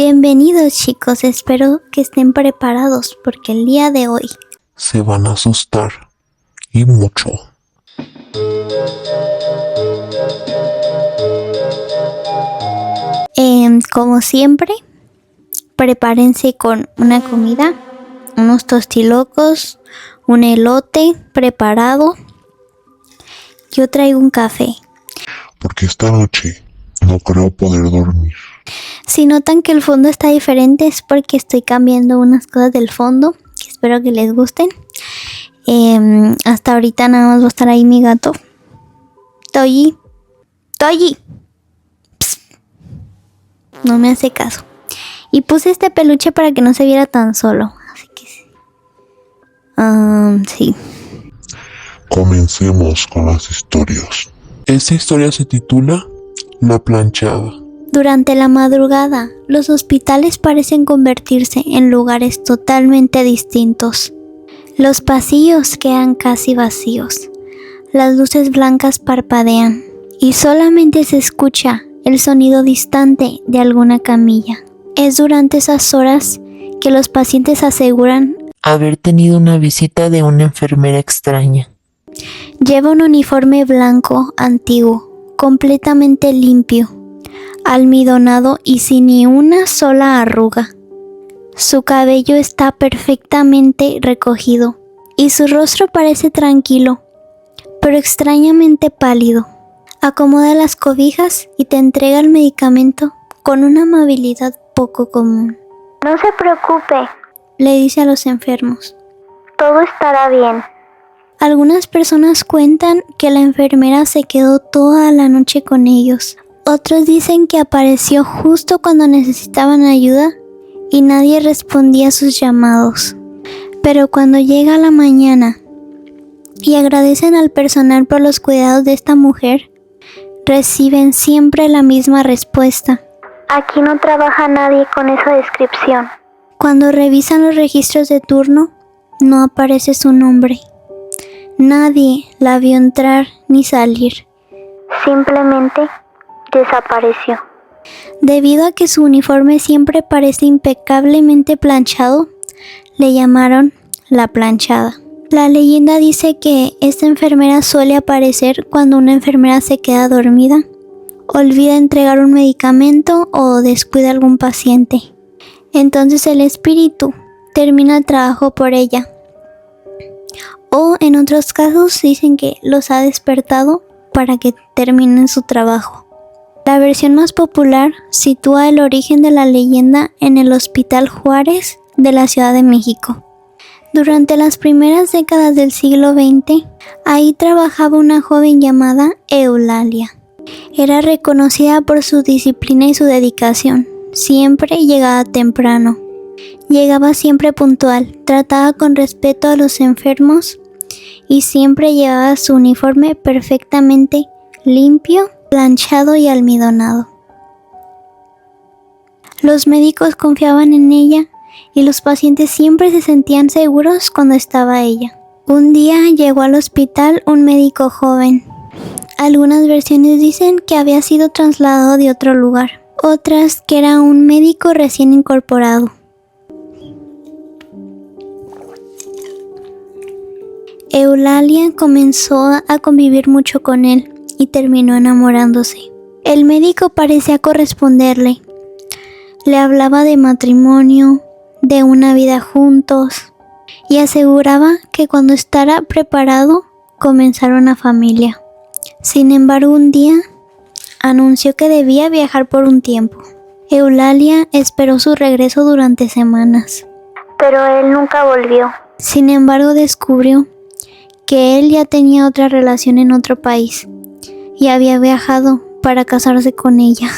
Bienvenidos chicos, espero que estén preparados porque el día de hoy se van a asustar y mucho. Como siempre, prepárense con una comida, unos tostilocos, un elote preparado. Yo traigo un café. Porque esta noche no creo poder dormir. Si notan que el fondo está diferente es porque estoy cambiando unas cosas del fondo, que espero que les gusten. Hasta ahorita nada más va a estar ahí mi gato. Toyi. Psst. No me hace caso. Y puse este peluche para que no se viera tan solo. Así que sí. Comencemos con las historias. Esta historia se titula La planchada. Durante la madrugada, los hospitales parecen convertirse en lugares totalmente distintos. Los pasillos quedan casi vacíos. Las luces blancas parpadean y solamente se escucha el sonido distante de alguna camilla. Es durante esas horas que los pacientes aseguran haber tenido una visita de una enfermera extraña. Lleva un uniforme blanco antiguo, completamente limpio, almidonado y sin ni una sola arruga. Su cabello está perfectamente recogido y su rostro parece tranquilo, pero extrañamente pálido. Acomoda las cobijas y te entrega el medicamento con una amabilidad poco común. No se preocupe, le dice a los enfermos. Todo estará bien. Algunas personas cuentan que la enfermera se quedó toda la noche con ellos. Otros dicen que apareció justo cuando necesitaban ayuda y nadie respondía a sus llamados. Pero cuando llega la mañana y agradecen al personal por los cuidados de esta mujer, reciben siempre la misma respuesta. Aquí no trabaja nadie con esa descripción. Cuando revisan los registros de turno, no aparece su nombre. Nadie la vio entrar ni salir. Simplemente desapareció. Debido a que su uniforme siempre parece impecablemente planchado, le llamaron la planchada. La leyenda dice que esta enfermera suele aparecer cuando una enfermera se queda dormida, olvida entregar un medicamento o descuida a algún paciente. Entonces el espíritu termina el trabajo por ella. O en otros casos dicen que los ha despertado para que terminen su trabajo. La versión más popular sitúa el origen de la leyenda en el Hospital Juárez de la Ciudad de México. Durante las primeras décadas del siglo XX, ahí trabajaba una joven llamada Eulalia. Era reconocida por su disciplina y su dedicación. Siempre llegaba temprano. Llegaba siempre puntual, trataba con respeto a los enfermos y siempre llevaba su uniforme perfectamente limpio, planchado y almidonado. Los médicos confiaban en ella y los pacientes siempre se sentían seguros cuando estaba ella. Un día llegó al hospital un médico joven. Algunas versiones dicen que había sido trasladado de otro lugar, otras que era un médico recién incorporado. Eulalia comenzó a convivir mucho con él y terminó enamorándose. El médico parecía corresponderle. Le hablaba de matrimonio, de una vida juntos y aseguraba que cuando estará preparado comenzar una familia. Sin embargo, un día anunció que debía viajar por un tiempo. Eulalia esperó su regreso durante semanas. Pero él nunca volvió. Sin embargo, descubrió que él ya tenía otra relación en otro país y había viajado para casarse con ella.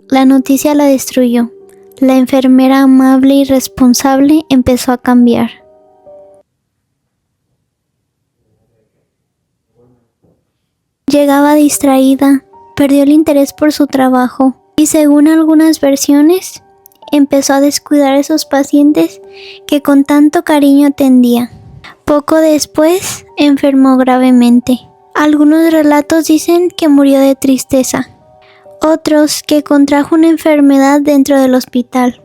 La noticia la destruyó. La enfermera amable y responsable empezó a cambiar. Llegaba distraída, perdió el interés por su trabajo y según algunas versiones, empezó a descuidar a esos pacientes que con tanto cariño atendía. Poco después, enfermó gravemente. Algunos relatos dicen que murió de tristeza. otros que contrajo una enfermedad dentro del hospital.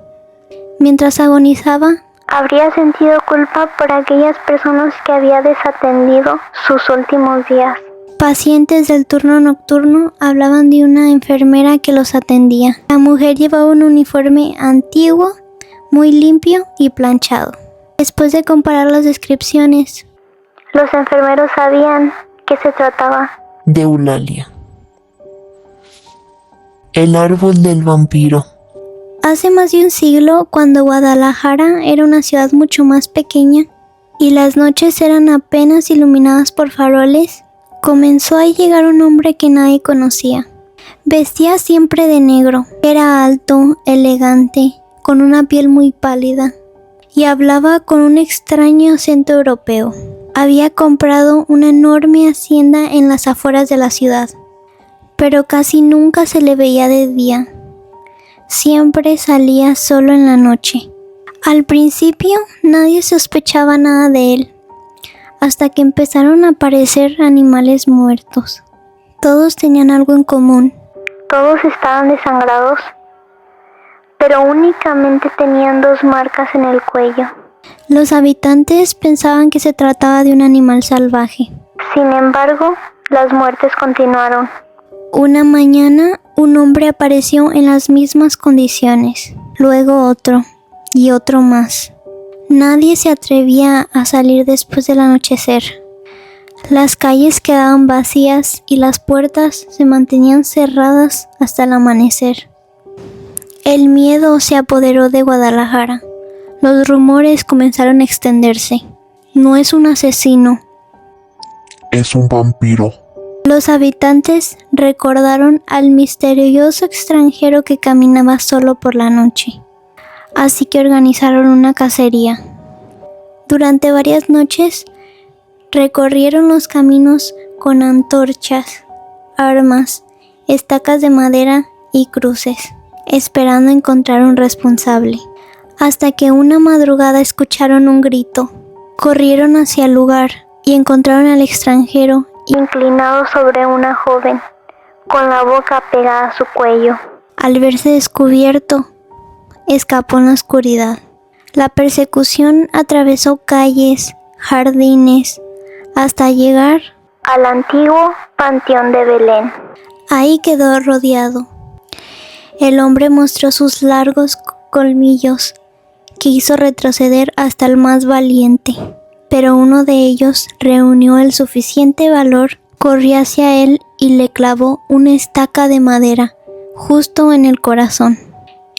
Mientras agonizaba, habría sentido culpa por aquellas personas que había desatendido sus últimos días. pacientes del turno nocturno hablaban de una enfermera que los atendía. La mujer llevaba un uniforme antiguo, muy limpio y planchado. Después de comparar las descripciones, los enfermeros sabían que se trataba de Eulalia. El árbol del vampiro. Hace más de un siglo, cuando Guadalajara era una ciudad mucho más pequeña y las noches eran apenas iluminadas por faroles, comenzó a llegar un hombre que nadie conocía. Vestía siempre de negro, era alto, elegante, con una piel muy pálida y hablaba con un extraño acento europeo. Había comprado una enorme hacienda en las afueras de la ciudad, pero casi nunca se le veía de día. Siempre salía solo en la noche. Al principio nadie sospechaba nada de él, hasta que empezaron a aparecer animales muertos. Todos tenían algo en común. Todos estaban desangrados, pero únicamente tenían 2 marcas en el cuello. Los habitantes pensaban que se trataba de un animal salvaje. Sin embargo, las muertes continuaron. Una mañana, un hombre apareció en las mismas condiciones, luego otro y otro más. Nadie se atrevía a salir después del anochecer. Las calles quedaban vacías y las puertas se mantenían cerradas hasta el amanecer. El miedo se apoderó de Guadalajara. Los rumores comenzaron a extenderse. No es un asesino. Es un vampiro. Los habitantes recordaron al misterioso extranjero que caminaba solo por la noche, así que organizaron una cacería. Durante varias noches recorrieron los caminos con antorchas, armas, estacas de madera y cruces, esperando encontrar un responsable. Hasta que una madrugada escucharon un grito. Corrieron hacia el lugar y encontraron al extranjero inclinado sobre una joven, con la boca pegada a su cuello. Al verse descubierto, escapó en la oscuridad. La persecución atravesó calles, jardines, hasta llegar al antiguo Panteón de Belén. Ahí quedó rodeado. El hombre mostró sus largos colmillos, que hizo retroceder hasta el más valiente. Pero uno de ellos reunió el suficiente valor, corrió hacia él y le clavó una estaca de madera justo en el corazón.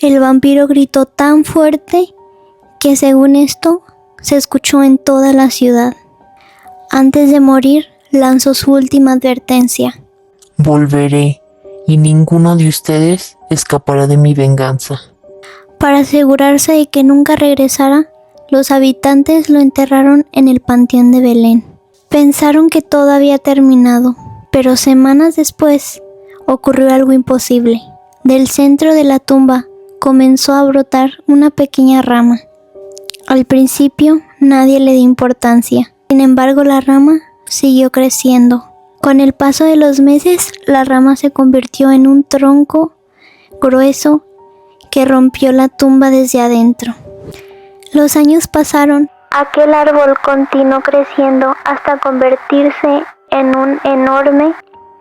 El vampiro gritó tan fuerte que, según esto, se escuchó en toda la ciudad. Antes de morir, lanzó su última advertencia. Volveré, y ninguno de ustedes escapará de mi venganza. Para asegurarse de que nunca regresara, los habitantes lo enterraron en el Panteón de Belén. Pensaron que todo había terminado, pero semanas después ocurrió algo imposible. Del centro de la tumba comenzó a brotar una pequeña rama. Al principio nadie le dio importancia. Sin embargo, la rama siguió creciendo. Con el paso de los meses, la rama se convirtió en un tronco grueso que rompió la tumba desde adentro. Los años pasaron. Aquel árbol continuó creciendo hasta convertirse en un enorme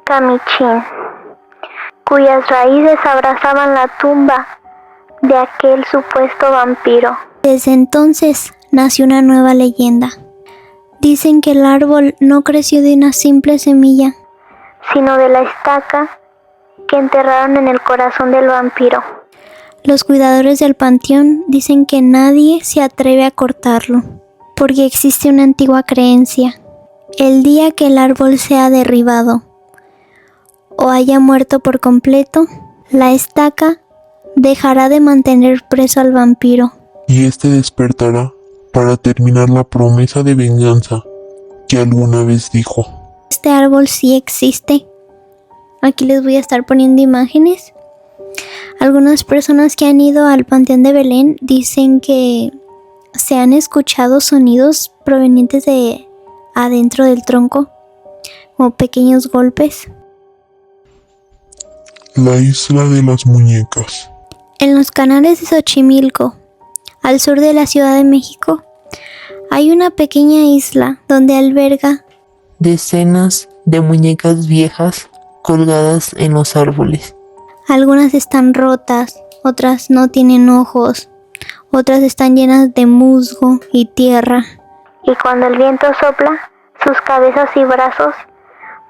camichín, cuyas raíces abrazaban la tumba de aquel supuesto vampiro. Desde entonces nació una nueva leyenda. Dicen que el árbol no creció de una simple semilla, sino de la estaca que enterraron en el corazón del vampiro. Los cuidadores del panteón dicen que nadie se atreve a cortarlo, porque existe una antigua creencia. El día que el árbol sea derribado o haya muerto por completo, la estaca dejará de mantener preso al vampiro. Y este despertará para terminar la promesa de venganza que alguna vez dijo. Este árbol sí existe. Aquí les voy a estar poniendo imágenes. Algunas personas que han ido al Panteón de Belén dicen que se han escuchado sonidos provenientes de adentro del tronco, como pequeños golpes. La isla de las muñecas. En los canales de Xochimilco, al sur de la Ciudad de México, hay una pequeña isla donde alberga Decenas de muñecas viejas colgadas en los árboles. algunas están rotas, otras no tienen ojos, otras están llenas de musgo y tierra. Y cuando el viento sopla, sus cabezas y brazos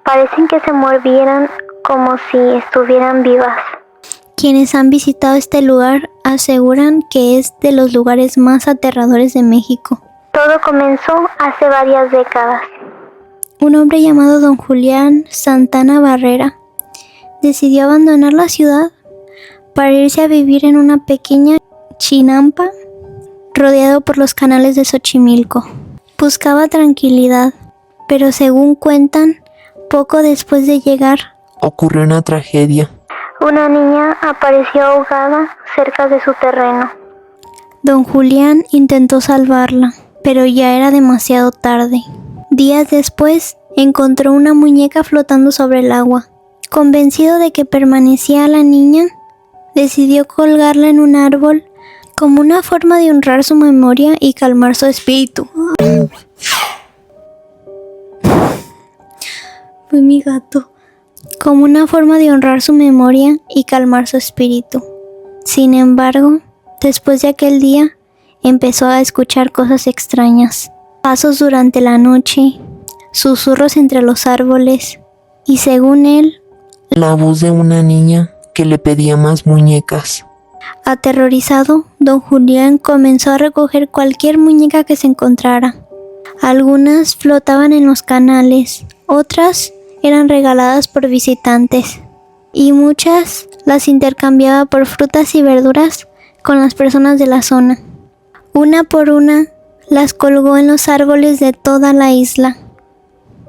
parecen que se movieran como si estuvieran vivas. Quienes han visitado este lugar aseguran que es de los lugares más aterradores de México. Todo comenzó hace varias décadas. Un hombre llamado Don Julián Santana Barrera decidió abandonar la ciudad para irse a vivir en una pequeña chinampa rodeado por los canales de Xochimilco. Buscaba tranquilidad, pero según cuentan, poco después de llegar, Ocurrió una tragedia. Una niña apareció ahogada cerca de su terreno. Don Julián intentó salvarla, pero ya era demasiado tarde. Días después, encontró una muñeca flotando sobre el agua. Convencido de que permanecía la niña, decidió colgarla en un árbol como una forma de honrar su memoria y calmar su espíritu. Fue mi gato. Como una forma de honrar su memoria y calmar su espíritu. Sin embargo, después de aquel día, empezó a escuchar cosas extrañas. Pasos durante la noche, susurros entre los árboles, y según él, La voz de una niña que le pedía más muñecas. aterrorizado, don Julián comenzó a recoger cualquier muñeca que se encontrara. Algunas flotaban en los canales, otras eran regaladas por visitantes, y muchas las intercambiaba por frutas y verduras con las personas de la zona. Una por una, las colgó en los árboles de toda la isla.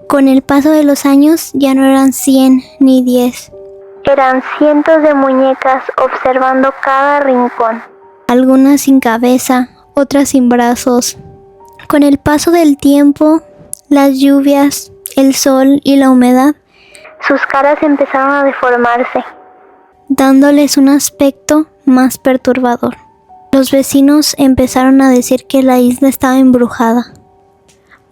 Con el paso de los años ya no eran 100 ni 10. Eran cientos de muñecas observando cada rincón. Algunas sin cabeza, otras sin brazos. Con el paso del tiempo, las lluvias, el sol y la humedad, Sus caras empezaron a deformarse. dándoles un aspecto más perturbador. Los vecinos empezaron a decir que la isla estaba embrujada.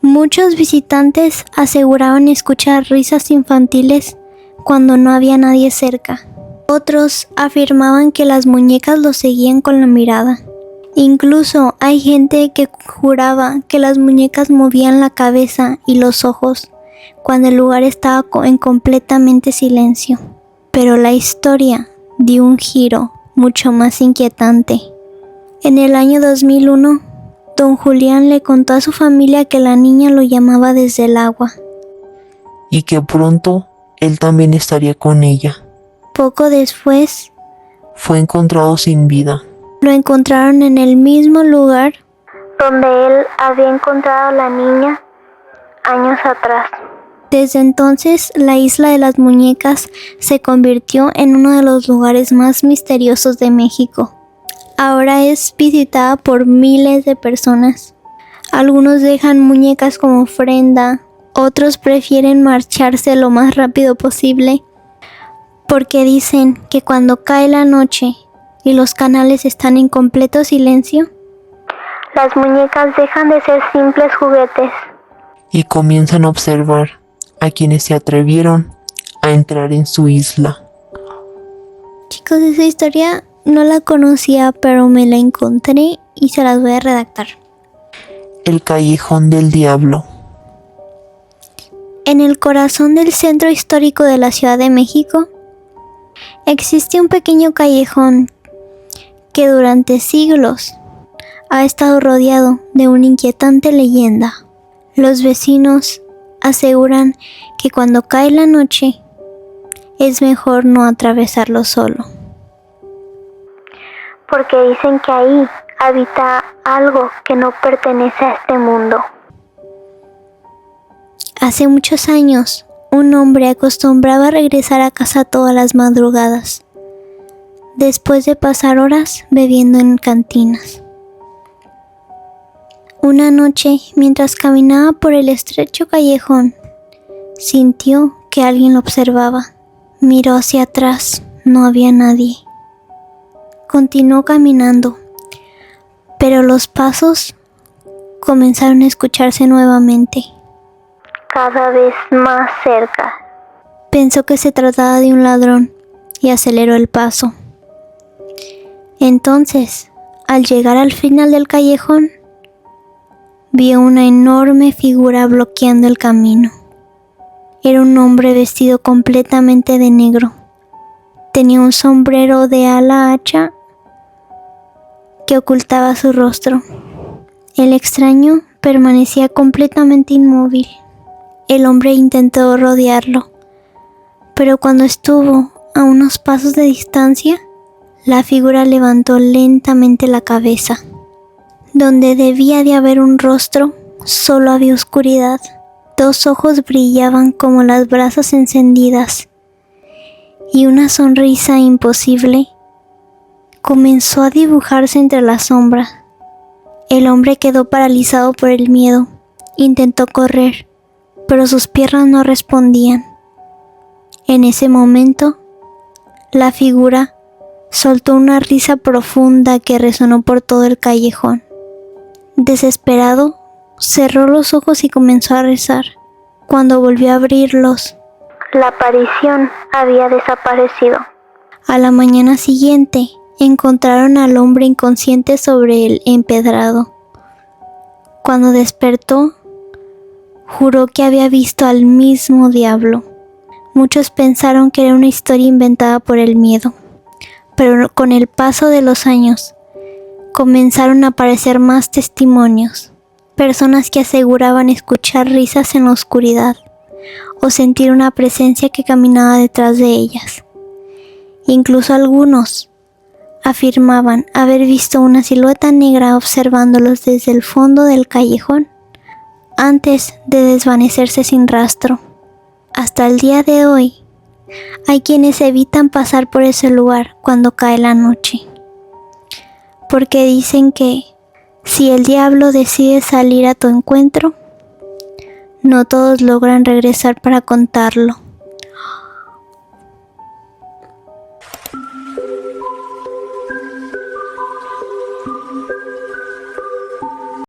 Muchos visitantes aseguraban escuchar risas infantiles cuando no había nadie cerca. Otros afirmaban que las muñecas los seguían con la mirada. Incluso hay gente que juraba que las muñecas movían la cabeza y los ojos cuando el lugar estaba en completamente silencio. Pero la historia dio un giro mucho más inquietante. En el año 2001, don Julián le contó a su familia que la niña lo llamaba desde el agua. Y que pronto él también estaría con ella. Poco después, Fue encontrado sin vida. lo encontraron en el mismo lugar donde él había encontrado a la niña años atrás. Desde entonces, la isla de las muñecas se convirtió en uno de los lugares más misteriosos de México. Ahora es visitada por miles de personas. Algunos dejan muñecas como ofrenda, otros prefieren marcharse lo más rápido posible, porque dicen que cuando cae la noche y los canales están en completo silencio, Las muñecas dejan de ser simples juguetes. Y comienzan a observar a quienes se atrevieron a entrar en su isla. chicos, esa historia no la conocía, pero me la encontré y se las voy a redactar. El Callejón del Diablo. En el corazón del centro histórico de la Ciudad de México, existe un pequeño callejón que durante siglos ha estado rodeado de una inquietante leyenda. Los vecinos aseguran que cuando cae la noche es mejor no atravesarlo solo, Porque dicen que ahí habita algo que no pertenece a este mundo. Hace muchos años, un hombre acostumbraba a regresar a casa todas las madrugadas, después de pasar horas bebiendo en cantinas. Una noche, mientras caminaba por el estrecho callejón, sintió que alguien lo observaba. Miró hacia atrás, no había nadie. Continuó caminando, pero los pasos comenzaron a escucharse nuevamente. Cada vez más cerca. Pensó que se trataba de un ladrón y aceleró el paso. Entonces, al llegar al final del callejón, vio una enorme figura bloqueando el camino. Era un hombre vestido completamente de negro. Tenía un sombrero de ala ancha que ocultaba su rostro. El extraño permanecía completamente inmóvil. El hombre intentó rodearlo, pero cuando estuvo a unos pasos de distancia, la figura levantó lentamente la cabeza. Donde debía de haber un rostro, solo había oscuridad. 2 ojos brillaban como las brasas encendidas, y una sonrisa imposible comenzó a dibujarse entre las sombras. El hombre quedó paralizado por el miedo. Intentó correr, pero sus piernas no respondían. En ese momento, la figura soltó una risa profunda que resonó por todo el callejón. Desesperado, cerró los ojos y comenzó a rezar. Cuando volvió a abrirlos, la aparición había desaparecido. a la mañana siguiente, encontraron al hombre inconsciente sobre el empedrado. Cuando despertó, juró que había visto al mismo diablo. Muchos pensaron que era una historia inventada por el miedo, pero con el paso de los años, comenzaron a aparecer más testimonios. Personas que aseguraban escuchar risas en la oscuridad o sentir una presencia que caminaba detrás de ellas. Incluso algunos afirmaban haber visto una silueta negra observándolos desde el fondo del callejón antes de desvanecerse sin rastro. Hasta el día de hoy, hay quienes evitan pasar por ese lugar cuando cae la noche, porque dicen que si el diablo decide salir a tu encuentro, no todos logran regresar para contarlo.